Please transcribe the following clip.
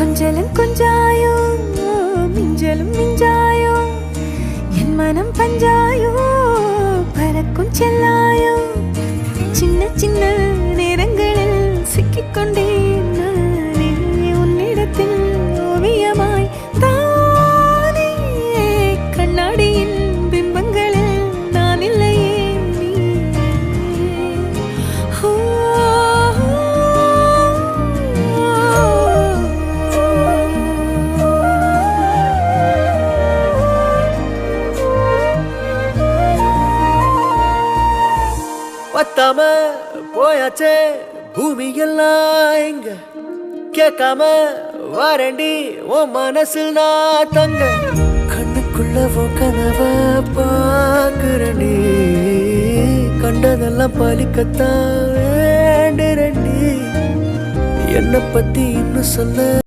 கொஞ்சலும் கொஞ்சாயோ மிஞ்சலும் மிஞ்சாயோ என் மனம் பஞ்சாயோ பறக்கும் செல்லாயோ சின்ன சின்ன நேரங்களில் சிக்கிக்கொண்டேன் நானே உன்னிடத்தில் ஓவியமாய் தானே கண்ணாடியின் பிம்பங்களில் நான் இல்லையே பத்தாம போயாச்சே பூமி எல்லாம் இங்க கேட்காம வாரண்டி உன் மனசில் நான் தங்க கண்ணுக்குள்ள உன் கனவ பாக்குறண்டி கண்டதெல்லாம் பலிக்கத்தான் வேண்டுறண்டி என்னை பத்தி இன்னும் சொல்ல